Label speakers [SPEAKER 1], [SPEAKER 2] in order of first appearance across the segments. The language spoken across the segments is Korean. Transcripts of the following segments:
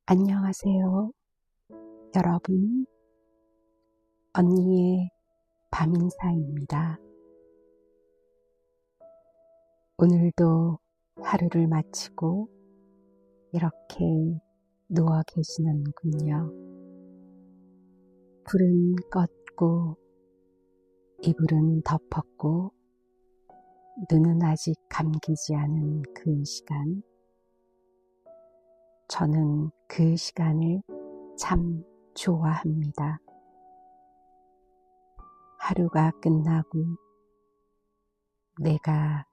[SPEAKER 1] 안녕하세요, 여러분. 언니의 밤인사입니다. 오늘도 하루를 마치고 이렇게 누워 계시는군요. 불은 껐고 이불은 덮었고 눈은 아직 감기지 않은 그 시간, 저는 그 시간을 참 좋아합니다. 하루가 끝나고 내가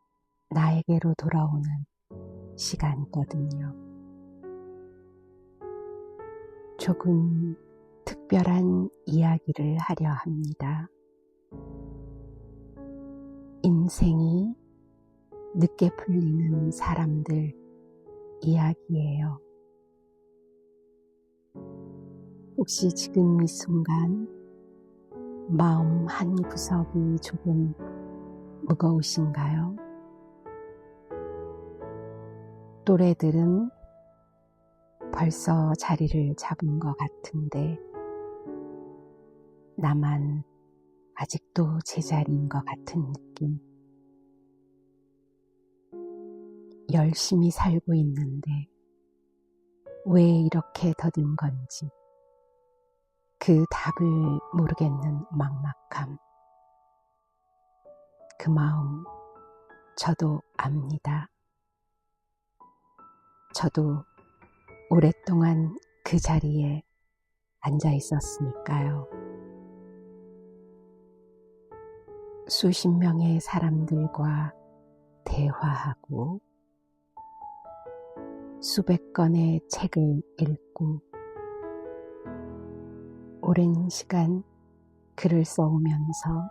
[SPEAKER 1] 나에게로 돌아오는 시간이거든요. 조금 특별한 이야기를 하려 합니다. 인생이 늦게 풀리는 사람들 이야기예요. 혹시 지금 이 순간 마음 한 구석이 조금 무거우신가요? 또래들은 벌써 자리를 잡은 것 같은데 나만 아직도 제자리인 것 같은 느낌. 열심히 살고 있는데 왜 이렇게 더딘 건지 그 답을 모르겠는 막막함. 그 마음 저도 압니다. 저도 오랫동안 그 자리에 앉아 있었으니까요. 수십 명의 사람들과 대화하고 수백 권의 책을 읽고 오랜 시간 글을 써오면서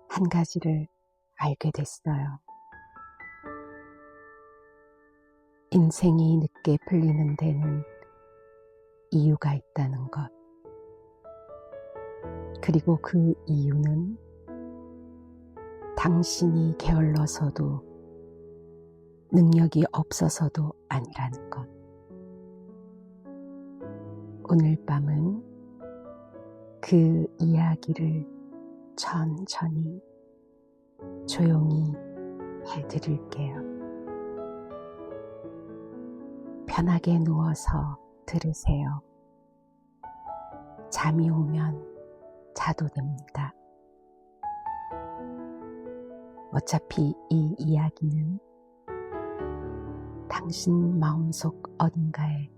[SPEAKER 1] 한 가지를 알게 됐어요. 인생이 늦게 풀리는 데는 이유가 있다는 것. 그리고 그 이유는 당신이 게을러서도 능력이 없어서도 아니라는 것. 오늘 밤은 그 이야기를 천천히 조용히 해드릴게요. 편하게 누워서 들으세요. 잠이 오면 자도 됩니다. 어차피 이 이야기는 당신 마음속 어딘가에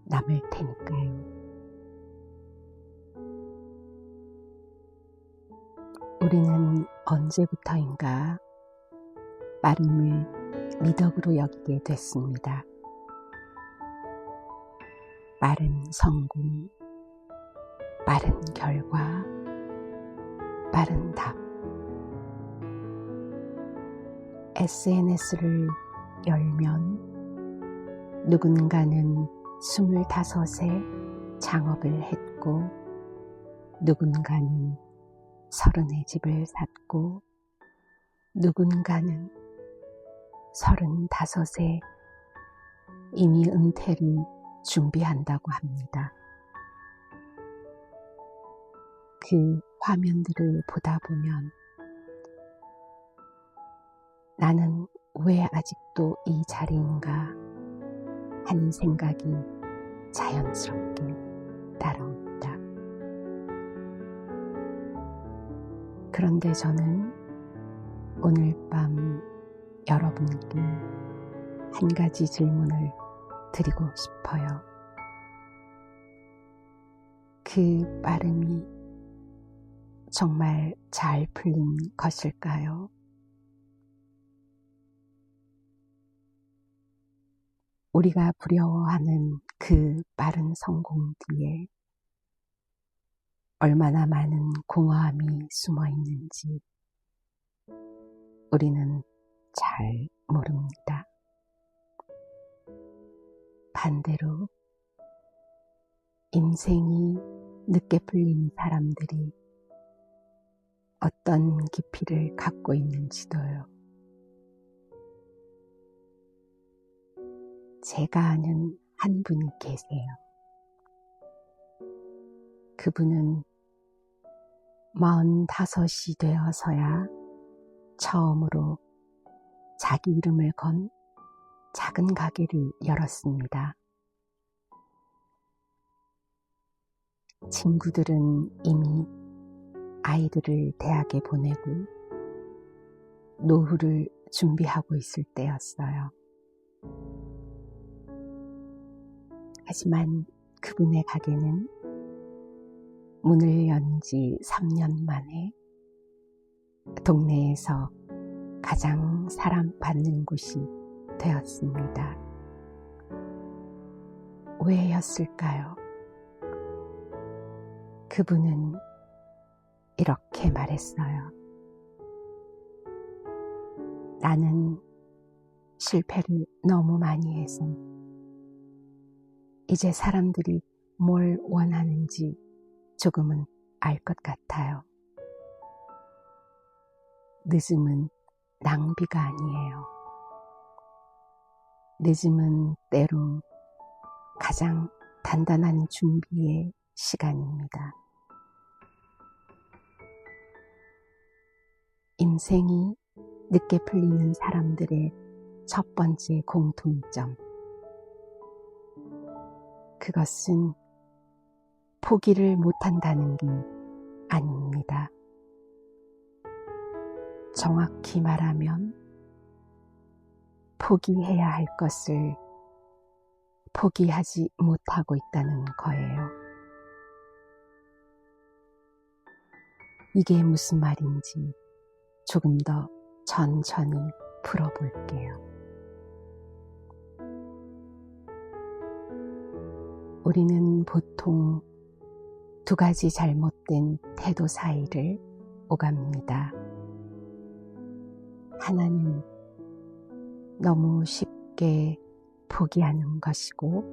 [SPEAKER 1] 남을 테니까요. 우리는 언제부터인가 빠름을 미덕으로 여기게 됐습니다. 빠른 성공, 빠른 결과, 빠른 답. SNS를 열면 누군가는 25세 창업을 했고 누군가는 30의 집을 샀고 누군가는 35세 이미 은퇴를 준비한다고 합니다. 그 화면들을 보다 보면 나는 왜 아직도 이 자리인가 하는 생각이 자연스럽게 따라옵니다. 그런데 저는 오늘 밤 여러분께 한 가지 질문을 드리고 싶어요. 그 빠름이 정말 잘 풀린 것일까요? 우리가 부러워하는 그 빠른 성공 뒤에 얼마나 많은 공허함이 숨어 있는지 우리는 잘 모릅니다. 반대로 인생이 늦게 풀린 사람들이 어떤 깊이를 갖고 있는지도요. 제가 아는 한 분이 계세요. 그분은 45이 되어서야 처음으로 자기 이름을 건 작은 가게를 열었습니다. 친구들은 이미 아이들을 대학에 보내고 노후를 준비하고 있을 때였어요. 하지만 그분의 가게는 문을 연 지 3년 만에 동네에서 가장 사랑받는 곳이 되었습니다. 왜였을까요? 그분은 이렇게 말했어요. 나는 실패를 너무 많이 해서 이제 사람들이 뭘 원하는지 조금은 알 것 같아요. 늦음은 낭비가 아니에요. 늦음은 때로 가장 단단한 준비의 시간입니다. 인생이 늦게 풀리는 사람들의 첫 번째 공통점. 그것은 포기를 못한다는 게 아닙니다. 정확히 말하면 포기해야 할 것을 포기하지 못하고 있다는 거예요. 이게 무슨 말인지 조금 더 천천히 풀어볼게요. 우리는 보통 두 가지 잘못된 태도 사이를 오갑니다. 하나는 너무 쉽게 포기하는 것이고,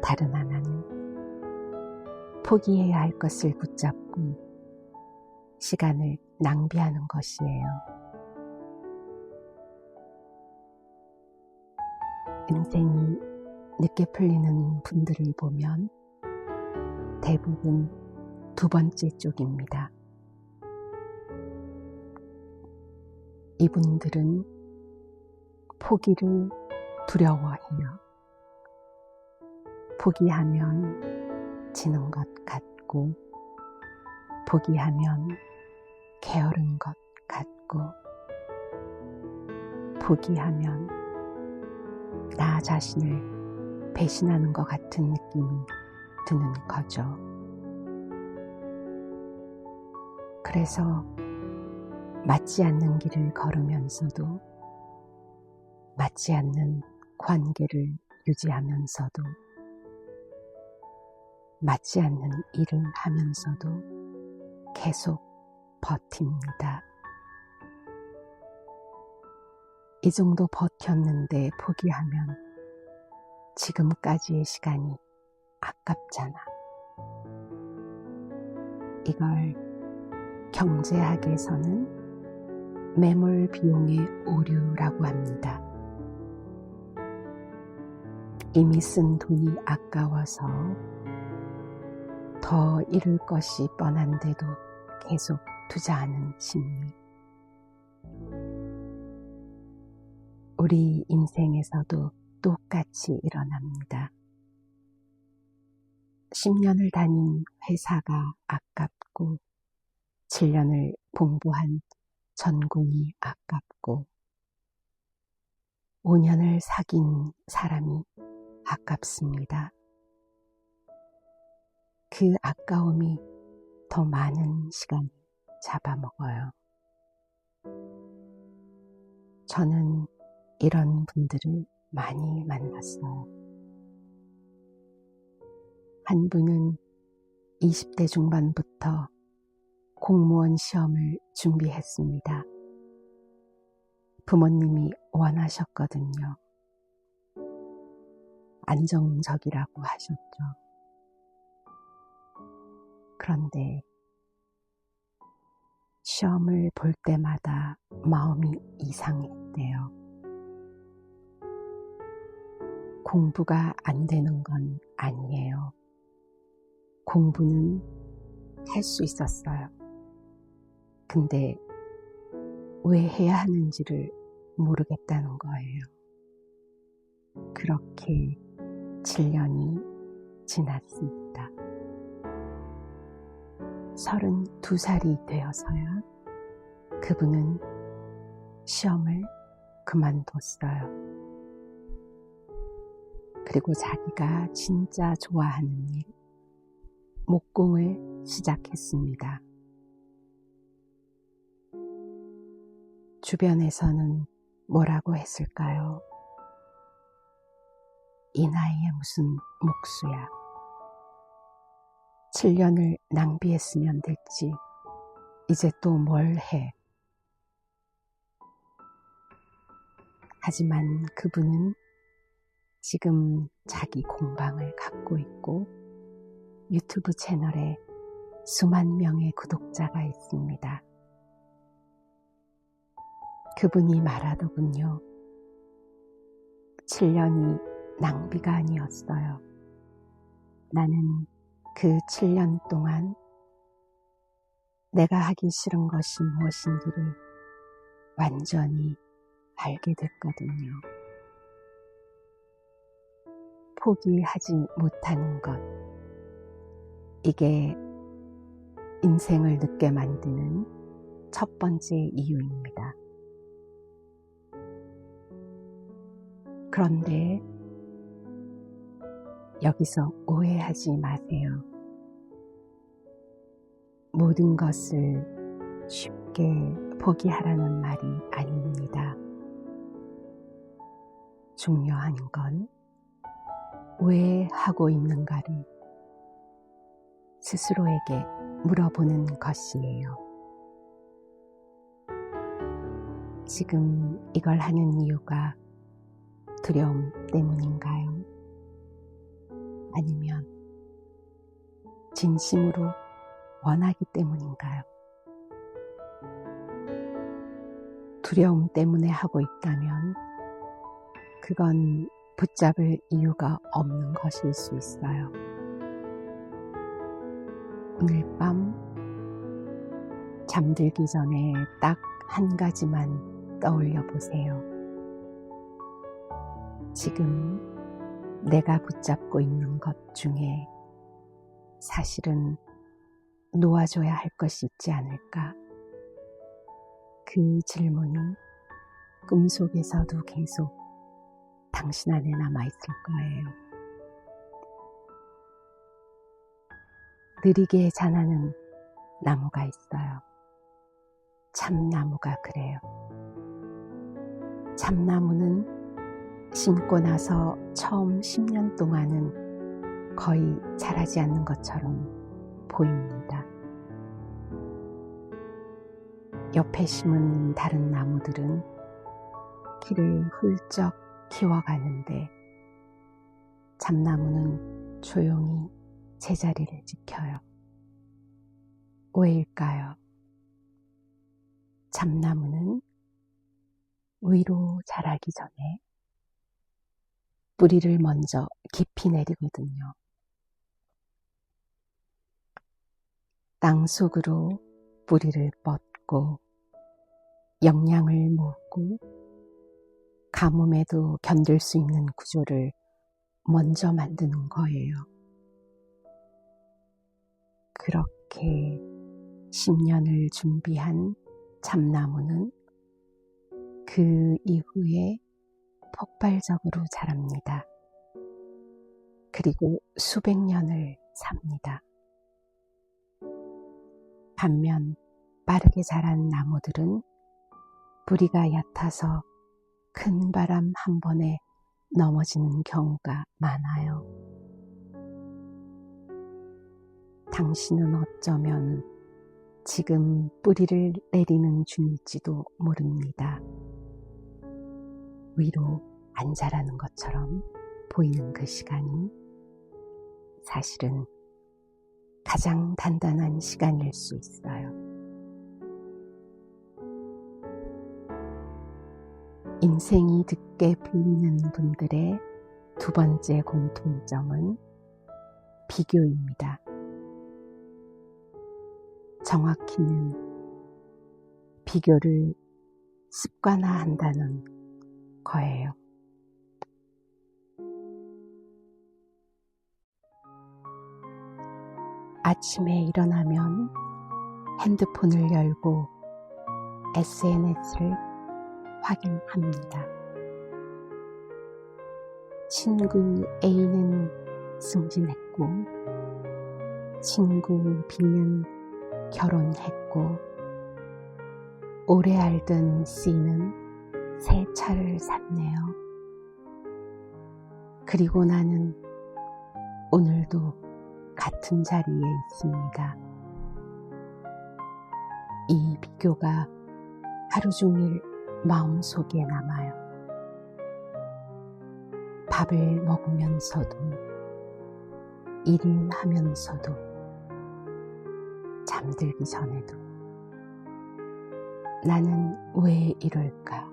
[SPEAKER 1] 다른 하나는 포기해야 할 것을 붙잡고 시간을 낭비하는 것이에요. 인생이 늦게 풀리는 분들을 보면 대부분 두 번째 쪽입니다. 이분들은 포기를 두려워해요. 포기하면 지는 것 같고, 포기하면 게으른 것 같고, 포기하면 나 자신을 배신하는 것 같은 느낌이 드는 거죠. 그래서 맞지 않는 길을 걸으면서도, 맞지 않는 관계를 유지하면서도, 맞지 않는 일을 하면서도 계속 버팁니다. 이 정도 버텼는데 포기하면 지금까지의 시간이 아깝잖아. 이걸 경제학에서는 매몰 비용의 오류라고 합니다. 이미 쓴 돈이 아까워서 더 잃을 것이 뻔한데도 계속 투자하는 심리. 우리 인생에서도 똑같이 일어납니다. 10년을 다닌 회사가 아깝고, 7년을 공부한 전공이 아깝고, 5년을 사귄 사람이 아깝습니다. 그 아까움이 더 많은 시간을 잡아먹어요. 저는 이런 분들을 많이 만났어요. 한 분은 20대 중반부터 공무원 시험을 준비했습니다. 부모님이 원하셨거든요. 안정적이라고 하셨죠. 그런데 시험을 볼 때마다 마음이 이상했대요. 공부가 안 되는 건 아니에요. 공부는 할 수 있었어요. 근데 왜 해야 하는지를 모르겠다는 거예요. 그렇게 7년이 지났습니다. 32살이 되어서야 그분은 시험을 그만뒀어요. 그리고 자기가 진짜 좋아하는 일, 목공을 시작했습니다. 주변에서는 뭐라고 했을까요? 이 나이에 무슨 목수야. 7년을 낭비했으면 됐지. 이제 또 뭘 해. 하지만 그분은 지금 자기 공방을 갖고 있고 유튜브 채널에 수만 명의 구독자가 있습니다. 그분이 말하더군요. 7년이 낭비가 아니었어요. 나는 그 7년 동안 내가 하기 싫은 것이 무엇인지를 완전히 알게 됐거든요. 포기하지 못하는 것. 이게 인생을 늦게 만드는 첫 번째 이유입니다. 그런데 여기서 오해하지 마세요. 모든 것을 쉽게 포기하라는 말이 아닙니다. 중요한 건 왜 하고 있는가를 스스로에게 물어보는 것이에요. 지금 이걸 하는 이유가 두려움 때문인가요? 아니면 진심으로 원하기 때문인가요? 두려움 때문에 하고 있다면 그건 붙잡을 이유가 없는 것일 수 있어요. 오늘 밤 잠들기 전에 딱 한 가지만 떠올려 보세요. 지금 내가 붙잡고 있는 것 중에 사실은 놓아줘야 할 것이 있지 않을까? 그 질문이 꿈속에서도 계속 당신 안에 남아있을 거예요. 느리게 자라는 나무가 있어요. 참나무가 그래요. 참나무는 심고 나서 처음 10년 동안은 거의 자라지 않는 것처럼 보입니다. 옆에 심은 다른 나무들은 키를 훌쩍 키워가는데 참나무는 조용히 제자리를 지켜요. 왜일까요? 참나무는 위로 자라기 전에 뿌리를 먼저 깊이 내리거든요. 땅속으로 뿌리를 뻗고 영양을 모으고 가뭄에도 견딜 수 있는 구조를 먼저 만드는 거예요. 그렇게 10년을 준비한 참나무는 그 이후에 폭발적으로 자랍니다. 그리고 수백 년을 삽니다. 반면 빠르게 자란 나무들은 뿌리가 얕아서 큰 바람 한 번에 넘어지는 경우가 많아요. 당신은 어쩌면 지금 뿌리를 내리는 중일지도 모릅니다. 위로 안 자라는 것처럼 보이는 그 시간이 사실은 가장 단단한 시간일 수 있어요. 인생이 늦게 풀리는 분들의 두 번째 공통점은 비교입니다. 정확히는 비교를 습관화한다는 거예요. 아침에 일어나면 핸드폰을 열고 SNS를 확인합니다. 친구 A는 승진했고, 친구 B는 결혼했고, 오래 알던 C는 새 차를 샀네요. 그리고 나는 오늘도 같은 자리에 있습니다. 이 비교가 하루 종일 마음속에 남아요. 밥을 먹으면서도, 일을 하면서도, 잠들기 전에도 나는 왜 이럴까?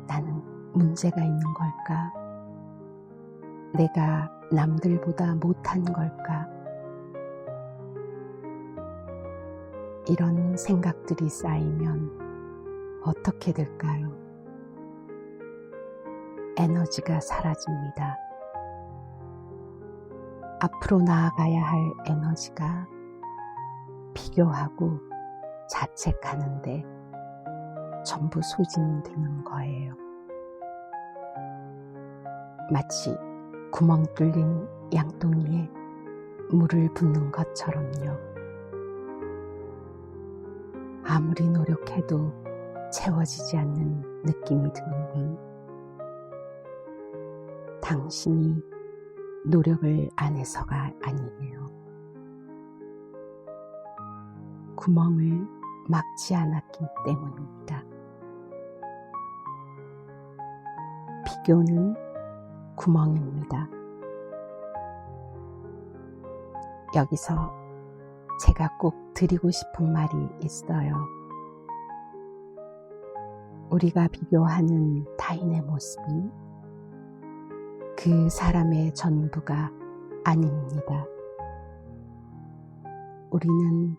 [SPEAKER 1] 나는 문제가 있는 걸까? 내가 남들보다 못한 걸까? 이런 생각들이 쌓이면 어떻게 될까요? 에너지가 사라집니다. 앞으로 나아가야 할 에너지가 비교하고 자책하는데 전부 소진되는 거예요. 마치 구멍 뚫린 양동이에 물을 붓는 것처럼요. 아무리 노력해도 채워지지 않는 느낌이 드는 건 당신이 노력을 안 해서가 아니에요. 구멍을 막지 않았기 때문입니다. 비교는 구멍입니다. 여기서 제가 꼭 드리고 싶은 말이 있어요. 우리가 비교하는 타인의 모습은 그 사람의 전부가 아닙니다. 우리는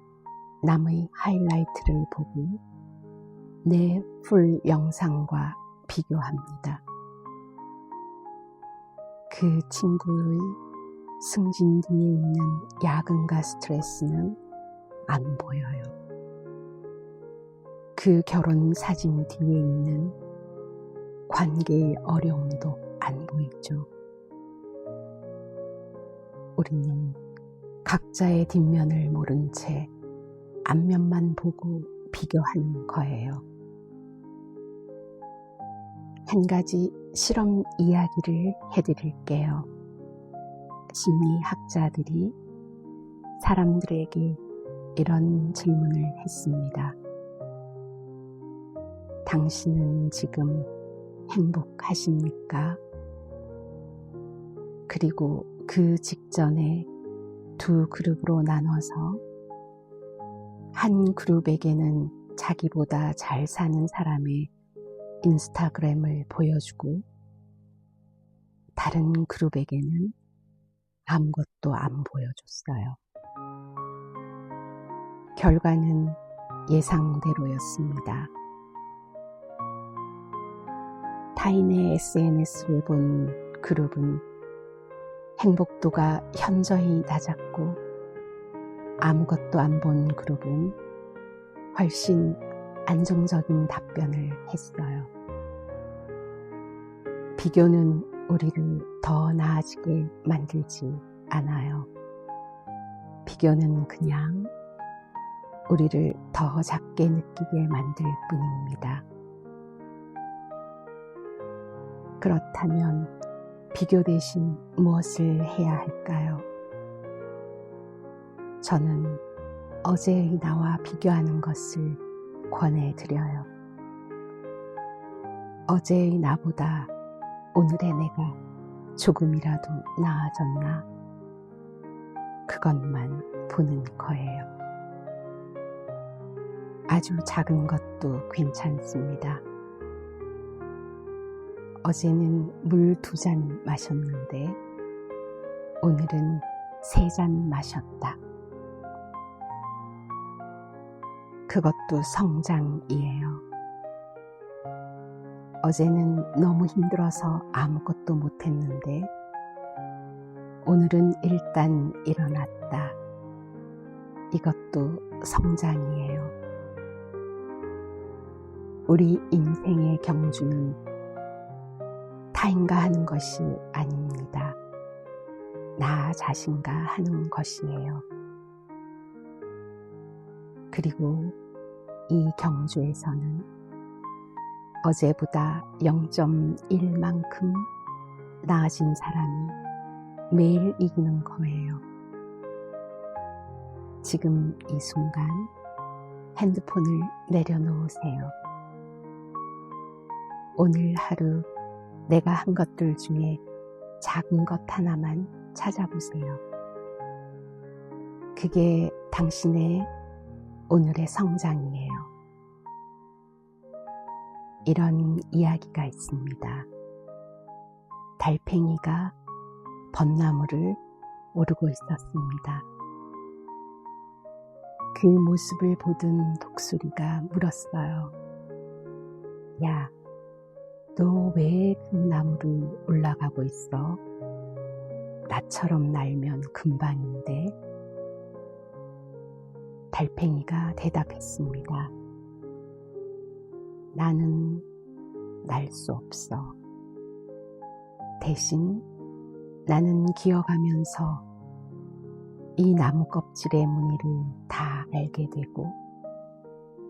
[SPEAKER 1] 남의 하이라이트를 보고 내 풀 영상과 비교합니다. 그 친구의 승진 뒤에 있는 야근과 스트레스는 안 보여요. 그 결혼 사진 뒤에 있는 관계의 어려움도 안 보이죠. 우리는 각자의 뒷면을 모른 채 앞면만 보고 비교하는 거예요. 한 가지 실험 이야기를 해드릴게요. 심리학자들이 사람들에게 이런 질문을 했습니다. 당신은 지금 행복하십니까? 그리고 그 직전에 두 그룹으로 나눠서 한 그룹에게는 자기보다 잘 사는 사람의 인스타그램을 보여주고 다른 그룹에게는 아무것도 안 보여줬어요. 결과는 예상대로였습니다. 타인의 SNS를 본 그룹은 행복도가 현저히 낮았고, 아무것도 안 본 그룹은 훨씬 안정적인 답변을 했어요. 비교는 우리를 더 나아지게 만들지 않아요. 비교는 그냥 우리를 더 작게 느끼게 만들 뿐입니다. 그렇다면 비교 대신 무엇을 해야 할까요? 저는 어제의 나와 비교하는 것을 권해드려요. 어제의 나보다 오늘의 내가 조금이라도 나아졌나? 그것만 보는 거예요. 아주 작은 것도 괜찮습니다. 어제는 물 2잔 마셨는데 오늘은 3잔 마셨다. 그것도 성장이에요. 어제는 너무 힘들어서 아무것도 못했는데 오늘은 일단 일어났다. 이것도 성장이에요. 우리 인생의 경주는 타인과 하는 것이 아닙니다. 나 자신과 하는 것이에요. 그리고 이 경주에서는 어제보다 0.1만큼 나아진 사람이 매일 이기는 거예요. 지금 이 순간 핸드폰을 내려놓으세요. 오늘 하루 내가 한 것들 중에 작은 것 하나만 찾아보세요. 그게 당신의 오늘의 성장이에요. 이런 이야기가 있습니다. 달팽이가 벚나무를 오르고 있었습니다. 그 모습을 보던 독수리가 물었어요. 야, 너 왜 그 나무를 올라가고 있어? 나처럼 날면 금방인데. 달팽이가 대답했습니다. 나는 날 수 없어. 대신 나는 기어가면서 이 나무 껍질의 무늬를 다 알게 되고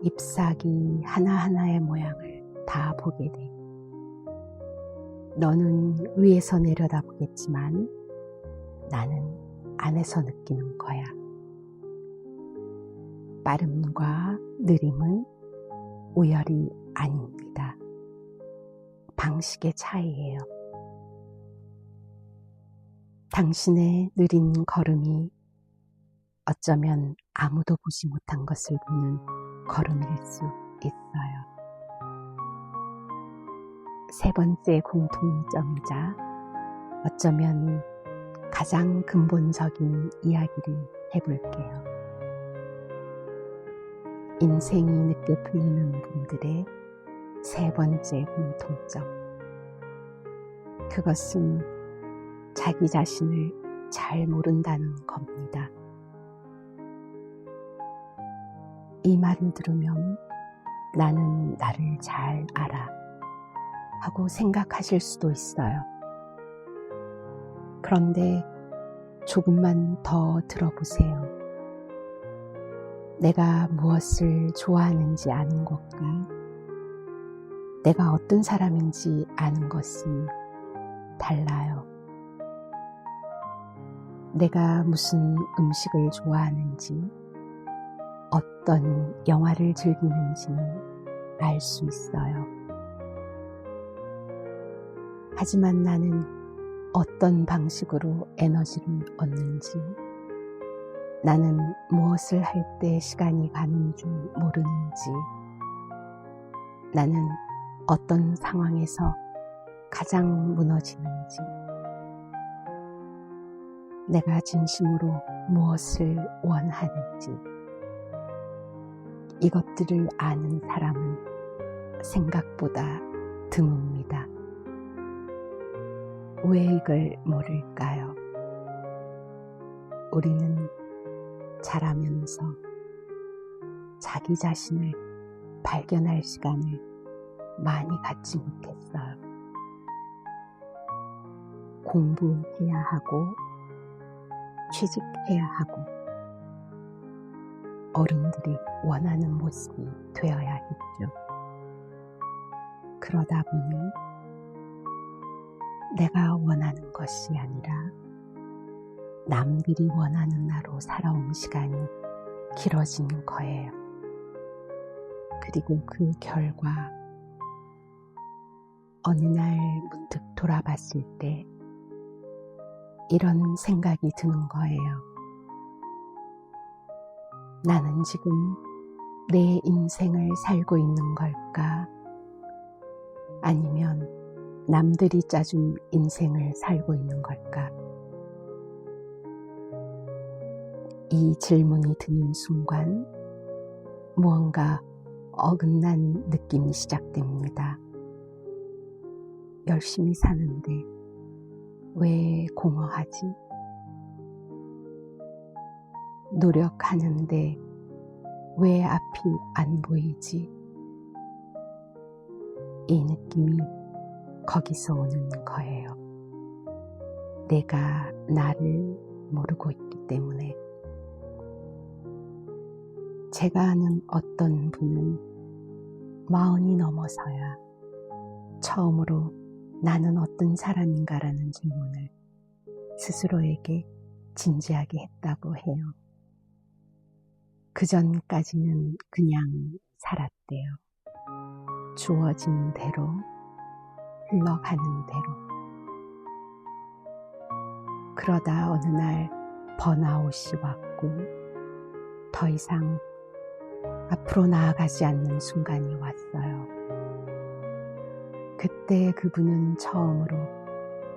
[SPEAKER 1] 잎사귀 하나하나의 모양을 다 보게 돼. 너는 위에서 내려다보겠지만 나는 안에서 느끼는 거야. 빠름과 느림은 우열이 아닙니다. 방식의 차이예요. 당신의 느린 걸음이 어쩌면 아무도 보지 못한 것을 보는 걸음일 수 있어요. 3번째 공통점이자 어쩌면 가장 근본적인 이야기를 해볼게요. 인생이 늦게 풀리는 분들의 3번째 공통점. 그것은 자기 자신을 잘 모른다는 겁니다. 이 말을 들으면 나는 나를 잘 알아 하고 생각하실 수도 있어요. 그런데 조금만 더 들어보세요. 내가 무엇을 좋아하는지 아는 것과 내가 어떤 사람인지 아는 것은 달라요. 내가 무슨 음식을 좋아하는지, 어떤 영화를 즐기는지는 알 수 있어요. 하지만 나는 어떤 방식으로 에너지를 얻는지, 나는 무엇을 할 때 시간이 가는 줄 모르는지, 나는 어떤 상황에서 가장 무너지는지, 내가 진심으로 무엇을 원하는지, 이것들을 아는 사람은 생각보다 드뭅니다. 왜 이걸 모를까요? 우리는 자라면서 자기 자신을 발견할 시간을 많이 갖지 못했어요. 공부해야 하고 취직해야 하고 어른들이 원하는 모습이 되어야 했죠. 그러다 보니 내가 원하는 것이 아니라 남들이 원하는 나로 살아온 시간이 길어진 거예요. 그리고 그 결과 어느 날 문득 돌아봤을 때 이런 생각이 드는 거예요. 나는 지금 내 인생을 살고 있는 걸까? 아니면 남들이 짜준 인생을 살고 있는 걸까? 이 질문이 드는 순간 무언가 어긋난 느낌이 시작됩니다. 열심히 사는데 왜 공허하지? 노력하는데 왜 앞이 안 보이지? 이 느낌이 거기서 오는 거예요. 내가 나를 모르고 있기 때문에. 제가 아는 어떤 분은 40이 넘어서야 처음으로 나는 어떤 사람인가라는 질문을 스스로에게 진지하게 했다고 해요. 그 전까지는 그냥 살았대요. 주어진 대로, 흘러가는 대로. 그러다 어느 날 번아웃이 왔고 더 이상 앞으로 나아가지 않는 순간이 왔어요. 그때 그분은 처음으로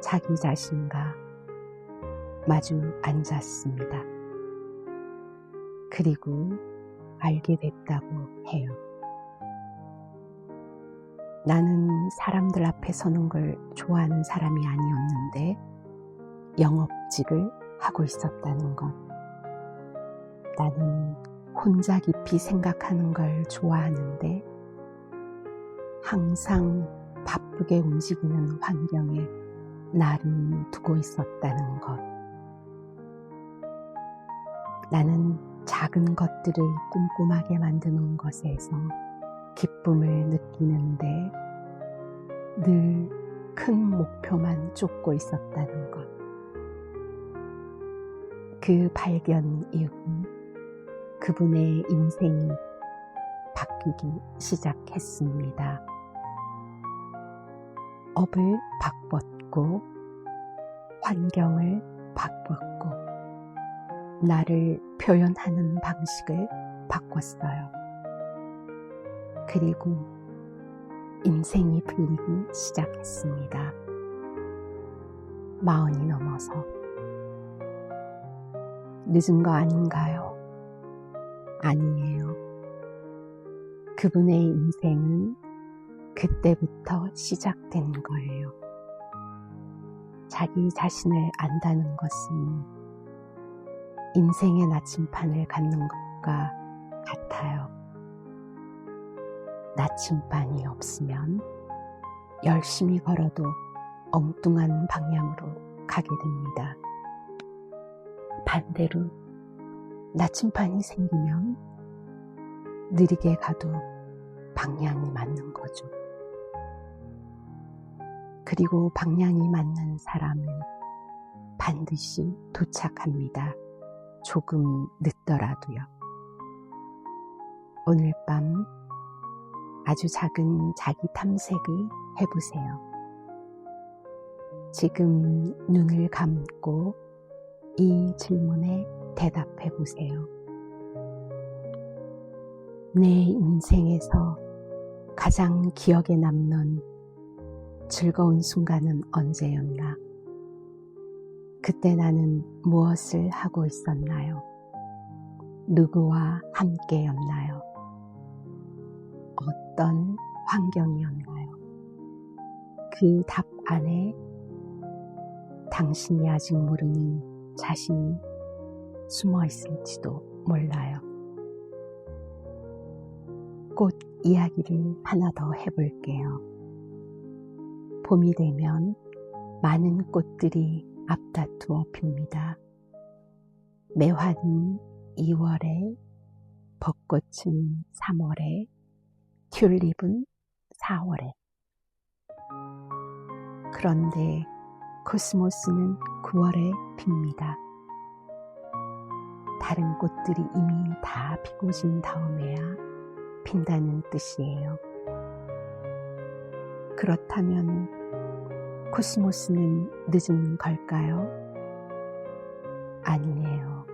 [SPEAKER 1] 자기 자신과 마주 앉았습니다. 그리고 알게 됐다고 해요. 나는 사람들 앞에 서는 걸 좋아하는 사람이 아니었는데 영업직을 하고 있었다는 것. 나는 혼자 깊이 생각하는 걸 좋아하는데 항상 바쁘게 움직이는 환경에 나를 두고 있었다는 것. 나는 작은 것들을 꼼꼼하게 만드는 것에서 기쁨을 느끼는데 늘 큰 목표만 쫓고 있었다는 것. 그 발견 이후 그분의 인생이 바뀌기 시작했습니다. 업을 바꿨고 환경을 바꿨고 나를 표현하는 방식을 바꿨어요. 그리고 인생이 풀리기 시작했습니다. 40이 넘어서. 늦은 거 아닌가요? 아니에요. 그분의 인생은 그때부터 시작된 거예요. 자기 자신을 안다는 것은 인생의 나침판을 갖는 것과 같아요. 나침반이 없으면 열심히 걸어도 엉뚱한 방향으로 가게 됩니다. 반대로 나침반이 생기면 느리게 가도 방향이 맞는 거죠. 그리고 방향이 맞는 사람은 반드시 도착합니다. 조금 늦더라도요. 오늘 밤 아주 작은 자기 탐색을 해보세요. 지금 눈을 감고 이 질문에 대답해 보세요. 내 인생에서 가장 기억에 남는 즐거운 순간은 언제였나? 그때 나는 무엇을 하고 있었나요? 누구와 함께였나요? 어떤 환경이었나요? 그 답 안에 당신이 아직 모르는 자신이 숨어 있을지도 몰라요. 꽃 이야기를 하나 더 해볼게요. 봄이 되면 많은 꽃들이 앞다투어 핍니다. 매화는 2월에, 벚꽃은 3월에, 튤립은 4월에. 그런데 코스모스는 9월에 핍니다. 다른 꽃들이 이미 다 피고 진 다음에야 핀다는 뜻이에요. 그렇다면 코스모스는 늦은 걸까요? 아니에요.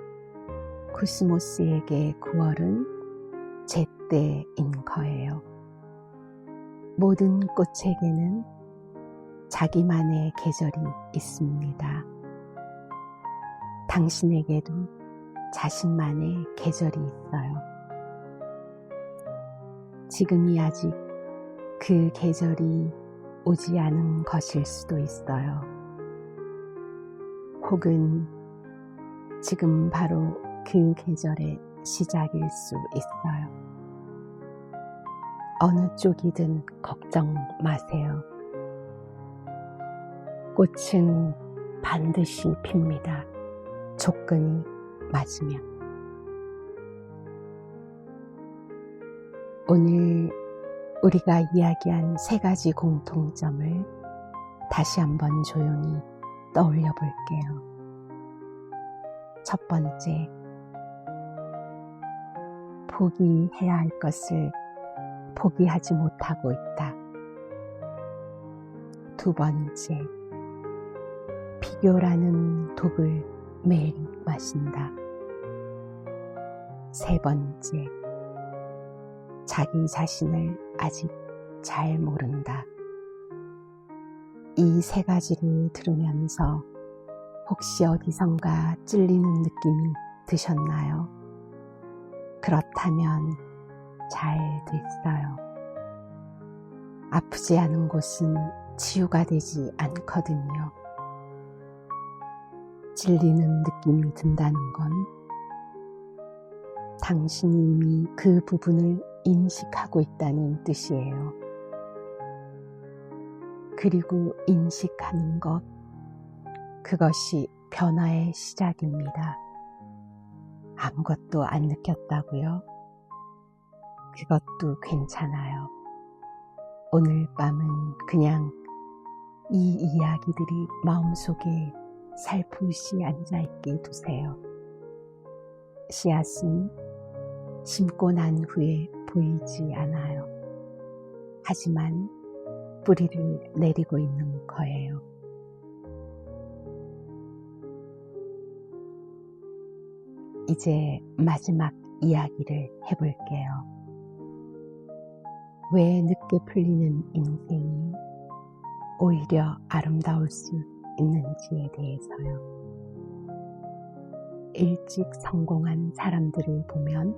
[SPEAKER 1] 코스모스에게 9월은 제때인 거예요. 모든 꽃에게는 자기만의 계절이 있습니다. 당신에게도 자신만의 계절이 있어요. 지금이 아직 그 계절이 오지 않은 것일 수도 있어요. 혹은 지금 바로 그 계절의 시작일 수 있어요. 어느 쪽이든 걱정 마세요. 꽃은 반드시 핍니다. 조건이 맞으면. 오늘 우리가 이야기한 3가지 공통점을 다시 한번 조용히 떠올려 볼게요. 첫 번째, 포기해야 할 것을 포기하지 못하고 있다. 두 번째, 비교라는 독을 매일 마신다. 세 번째, 자기 자신을 아직 잘 모른다. 이 3가지를 들으면서 혹시 어디선가 찔리는 느낌이 드셨나요? 그렇다면 잘 됐어요. 아프지 않은 곳은 치유가 되지 않거든요. 찔리는 느낌이 든다는 건 당신이 이미 그 부분을 인식하고 있다는 뜻이에요. 그리고 인식하는 것, 그것이 변화의 시작입니다. 아무것도 안 느꼈다고요? 그것도 괜찮아요. 오늘 밤은 그냥 이 이야기들이 마음속에 살포시 앉아있게 두세요. 씨앗은 심고 난 후에 보이지 않아요. 하지만 뿌리를 내리고 있는 거예요. 이제 마지막 이야기를 해볼게요. 왜 늦게 풀리는 인생이 오히려 아름다울 수 있는지에 대해서요. 일찍 성공한 사람들을 보면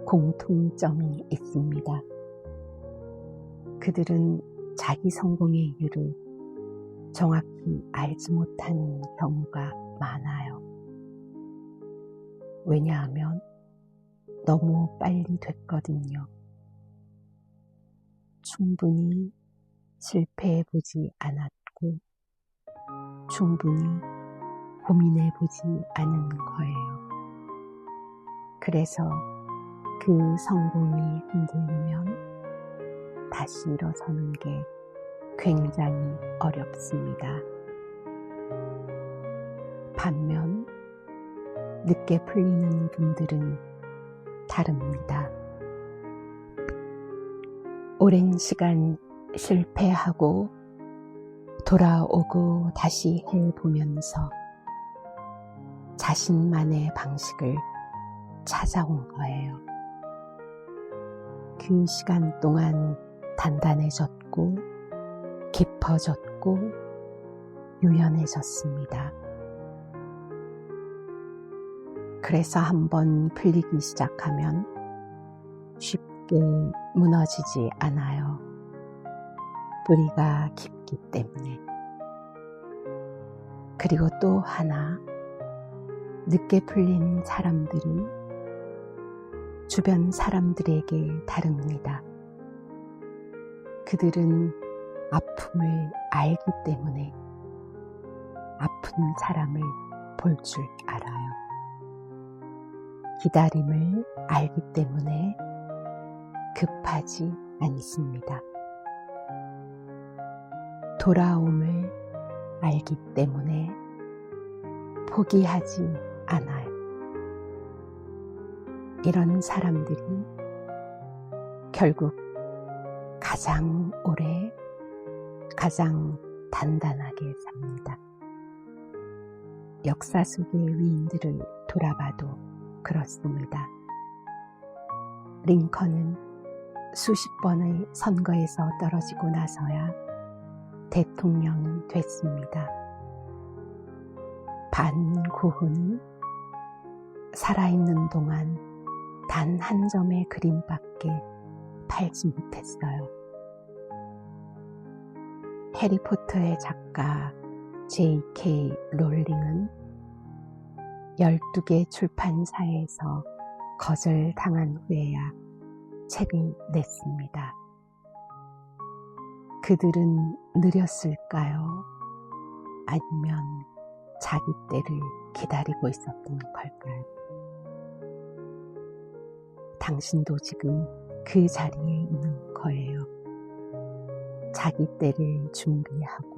[SPEAKER 1] 공통점이 있습니다. 그들은 자기 성공의 이유를 정확히 알지 못하는 경우가 많아요. 왜냐하면 너무 빨리 됐거든요. 충분히 실패해보지 않았고 충분히 고민해보지 않은 거예요. 그래서 그 성공이 흔들리면 다시 일어서는 게 굉장히 어렵습니다. 반면 늦게 풀리는 분들은 다릅니다. 오랜 시간 실패하고 돌아오고 다시 해보면서 자신만의 방식을 찾아온 거예요. 그 시간 동안 단단해졌고 깊어졌고 유연해졌습니다. 그래서 한번 풀리기 시작하면 쉽게 무너지지 않아요. 뿌리가 깊기 때문에. 그리고 또 하나, 늦게 풀린 사람들은 주변 사람들에게 다릅니다. 그들은 아픔을 알기 때문에 아픈 사람을 볼 줄 알아요. 기다림을 알기 때문에 급하지 않습니다. 돌아옴을 알기 때문에 포기하지 않아요. 이런 사람들이 결국 가장 오래, 가장 단단하게 삽니다. 역사 속의 위인들을 돌아봐도 그렇습니다. 링컨은 수십 번의 선거에서 떨어지고 나서야 대통령이 됐습니다. 반구호는 살아있는 동안 단 한 점의 그림밖에 팔지 못했어요. 해리포터의 작가 J.K. 롤링은 12개 출판사에서 거절당한 후에야 책을 냈습니다. 그들은 느렸을까요? 아니면 자기 때를 기다리고 있었던 걸까요? 당신도 지금 그 자리에 있는 거예요. 자기 때를 준비하고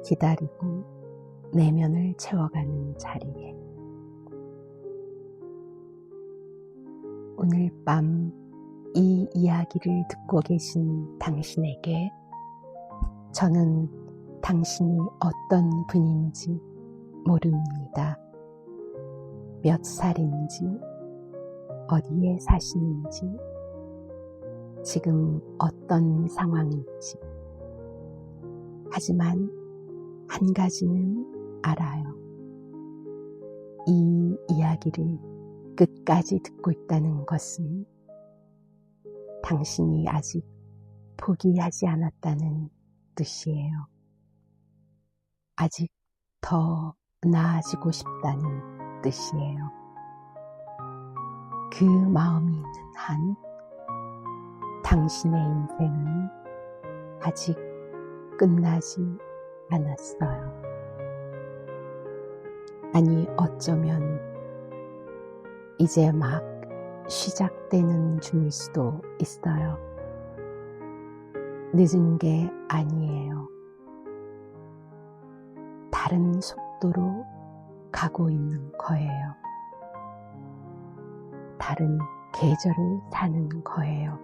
[SPEAKER 1] 기다리고 내면을 채워가는 자리에. 오늘 밤 이 이야기를 듣고 계신 당신에게 저는 당신이 어떤 분인지 모릅니다. 몇 살인지, 어디에 사시는지, 지금 어떤 상황인지. 하지만 한 가지는 알아요. 이 이야기를 끝까지 듣고 있다는 것은 당신이 아직 포기하지 않았다는 뜻이에요. 아직 더 나아지고 싶다는 뜻이에요. 그 마음이 있는 한 당신의 인생은 아직 끝나지 않았어요. 아니, 어쩌면 이제 막 시작되는 중일 수도 있어요. 늦은 게 아니에요. 다른 속도로 가고 있는 거예요. 다른 계절을 사는 거예요.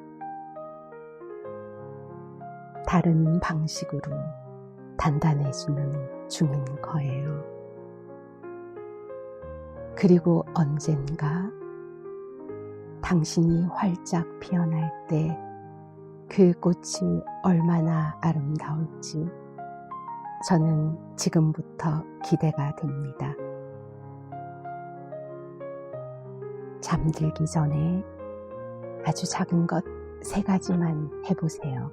[SPEAKER 1] 다른 방식으로 단단해지는 중인 거예요. 그리고 언젠가 당신이 활짝 피어날 때 그 꽃이 얼마나 아름다울지 저는 지금부터 기대가 됩니다. 잠들기 전에 아주 작은 것 3가지만 해보세요.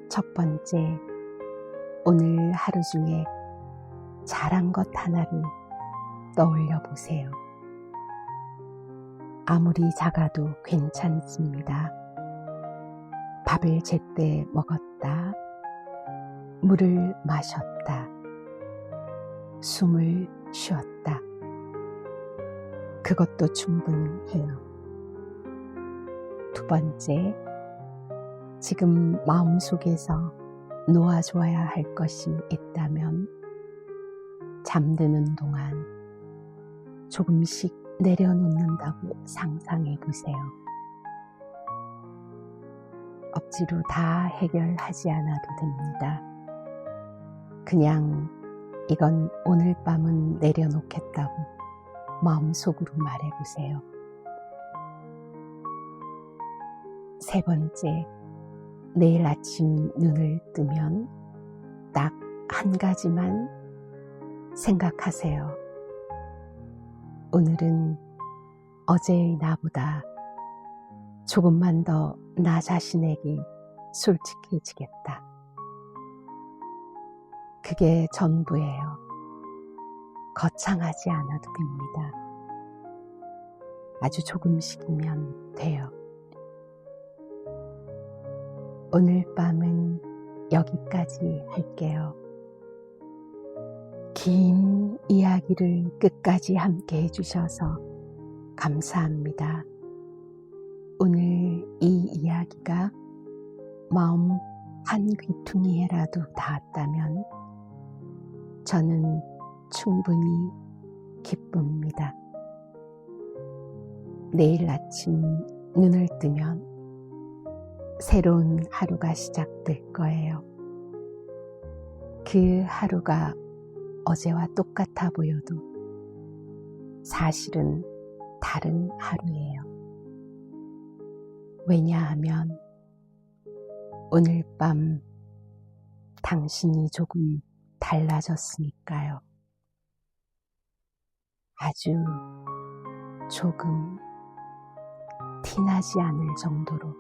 [SPEAKER 1] 첫 번째, 오늘 하루 중에 잘한 것 하나를 떠올려 보세요. 아무리 작아도 괜찮습니다. 밥을 제때 먹었다. 물을 마셨다. 숨을 쉬었다. 그것도 충분해요. 두 번째, 지금 마음속에서 놓아줘야 할 것이 있다면 잠드는 동안 조금씩 내려놓는다고 상상해 보세요. 억지로 다 해결하지 않아도 됩니다. 그냥 이건 오늘 밤은 내려놓겠다고 마음속으로 말해보세요. 세 번째, 내일 아침 눈을 뜨면 딱 한 가지만 생각하세요. 오늘은 어제의 나보다 조금만 더 나 자신에게 솔직해지겠다. 그게 전부예요. 거창하지 않아도 됩니다. 아주 조금씩이면 돼요. 오늘 밤은 여기까지 할게요. 긴 이야기를 끝까지 함께 해주셔서 감사합니다. 오늘 이 이야기가 마음 한 귀퉁이에라도 닿았다면 저는 충분히 기쁩니다. 내일 아침 눈을 뜨면 새로운 하루가 시작될 거예요. 그 하루가 어제와 똑같아 보여도 사실은 다른 하루예요. 왜냐하면 오늘 밤 당신이 조금 달라졌으니까요. 아주 조금 티나지 않을 정도로.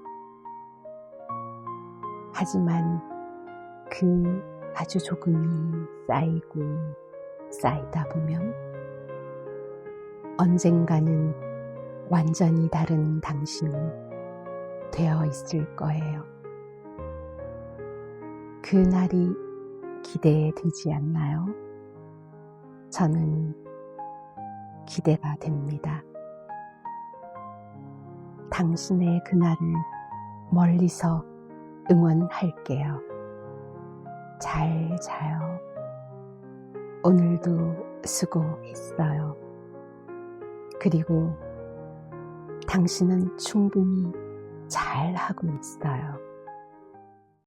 [SPEAKER 1] 하지만 그 아주 조금이 쌓이고 쌓이다 보면 언젠가는 완전히 다른 당신이 되어 있을 거예요. 그날이 기대되지 않나요? 저는 기대가 됩니다. 당신의 그날을 멀리서 응원할게요. 잘 자요. 오늘도 수고했어요. 그리고 당신은 충분히 잘 하고 있어요.